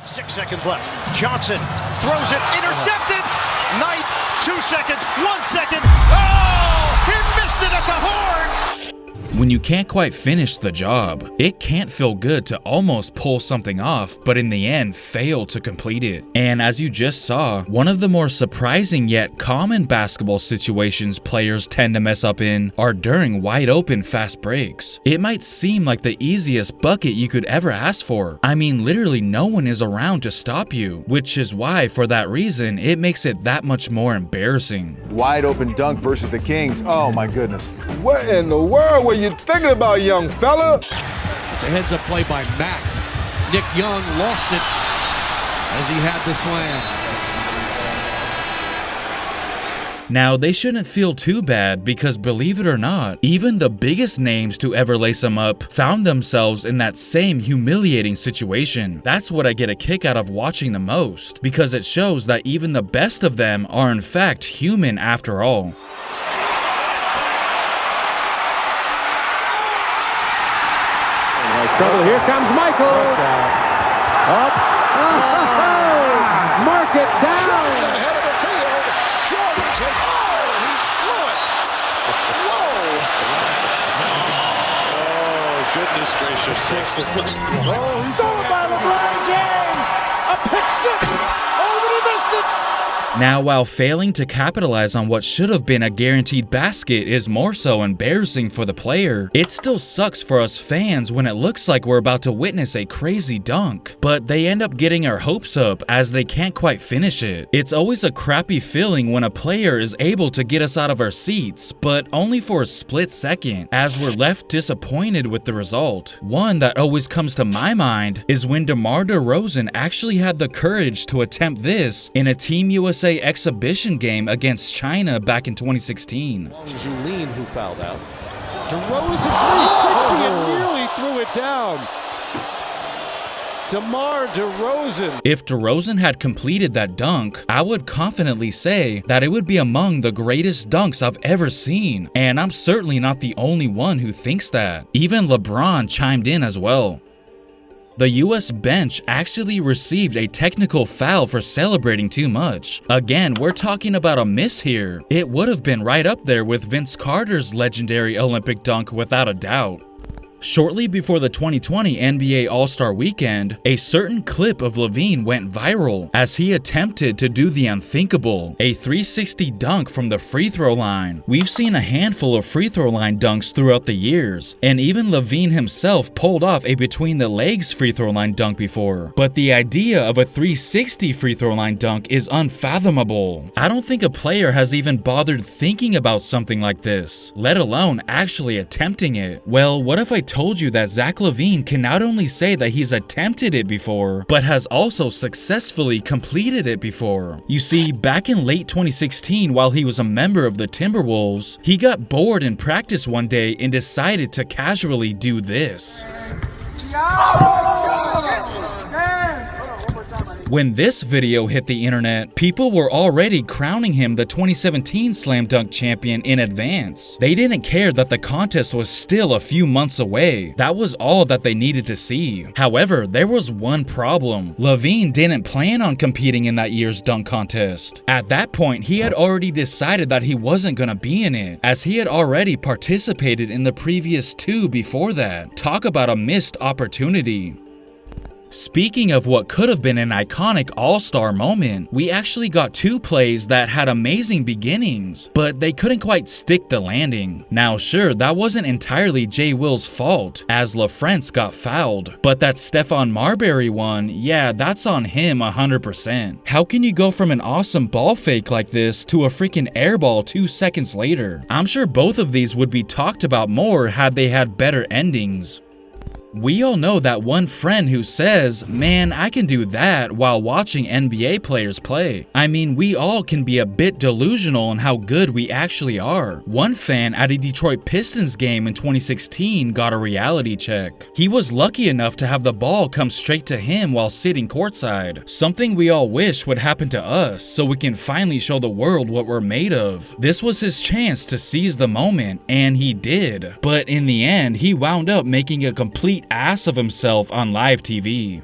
6 seconds left. Johnson throws it, intercepted. Knight, 2 seconds, 1 second. Oh, he missed it at the horn. When you can't quite finish the job, it can't feel good to almost pull something off, but in the end fail to complete it. And as you just saw, one of the more surprising yet common basketball situations players tend to mess up in are during wide open fast breaks. It might seem like the easiest bucket you could ever ask for. I mean, literally no one is around to stop you, which is why for that reason it makes it that much more embarrassing. Wide open dunk versus the Kings. Oh my goodness. What in the world were you thinking about, young fella? It's a heads-up play by Mack. Nick Young lost it as he had the slam. Now, they shouldn't feel too bad because believe it or not, even the biggest names to ever lace them up found themselves in that same humiliating situation. That's what I get a kick out of watching the most, because it shows that even the best of them are in fact human after all. Trouble. Here comes Michael. Up. Mark it down. Ahead of the field. Jordan takes. Oh, he blew it. Whoa. Oh, goodness gracious. Stolen by LeBron James. A pick six over the distance. Now, while failing to capitalize on what should have been a guaranteed basket is more so embarrassing for the player, it still sucks for us fans when it looks like we're about to witness a crazy dunk, but they end up getting our hopes up as they can't quite finish it. It's always a crappy feeling when a player is able to get us out of our seats, but only for a split second, as we're left disappointed with the result. One that always comes to my mind is when DeMar DeRozan actually had the courage to attempt this in a Team USA exhibition game against China back in 2016. Julien who fouled out. DeRozan 360 and nearly threw it down. DeMar DeRozan. If DeRozan had completed that dunk, I would confidently say that it would be among the greatest dunks I've ever seen, and I'm certainly not the only one who thinks that. Even LeBron chimed in as well. The US bench actually received a technical foul for celebrating too much. Again, we're talking about a miss here. It would have been right up there with Vince Carter's legendary Olympic dunk without a doubt. Shortly before the 2020 NBA All-Star Weekend, a certain clip of LaVine went viral as he attempted to do the unthinkable, a 360 dunk from the free throw line. We've seen a handful of free throw line dunks throughout the years, and even LaVine himself pulled off a between the legs free throw line dunk before. But the idea of a 360 free throw line dunk is unfathomable. I don't think a player has even bothered thinking about something like this, let alone actually attempting it. Well, what if I told you that Zach LaVine can not only say that he's attempted it before, but has also successfully completed it before? You see, back in late 2016, while he was a member of the Timberwolves, he got bored in practice one day and decided to casually do this. When this video hit the internet, people were already crowning him the 2017 Slam Dunk champion in advance. They didn't care that the contest was still a few months away. That was all that they needed to see. However, there was one problem. LaVine didn't plan on competing in that year's dunk contest. At that point, he had already decided that he wasn't gonna be in it, as he had already participated in the previous two before that. Talk about a missed opportunity. Speaking of what could have been an iconic all-star moment, we actually got two plays that had amazing beginnings, but they couldn't quite stick the landing. Now sure, that wasn't entirely Jay Will's fault, as LaFrance got fouled, but that Stephon Marbury one, yeah, that's on him 100%. How can you go from an awesome ball fake like this to a freaking airball 2 seconds later? I'm sure both of these would be talked about more had they had better endings. We all know that one friend who says, man, I can do that while watching NBA players play. I mean, we all can be a bit delusional in how good we actually are. One fan at a Detroit Pistons game in 2016 got a reality check. He was lucky enough to have the ball come straight to him while sitting courtside, something we all wish would happen to us so we can finally show the world what we're made of. This was his chance to seize the moment, and he did. But in the end, he wound up making a complete ass of himself on live TV.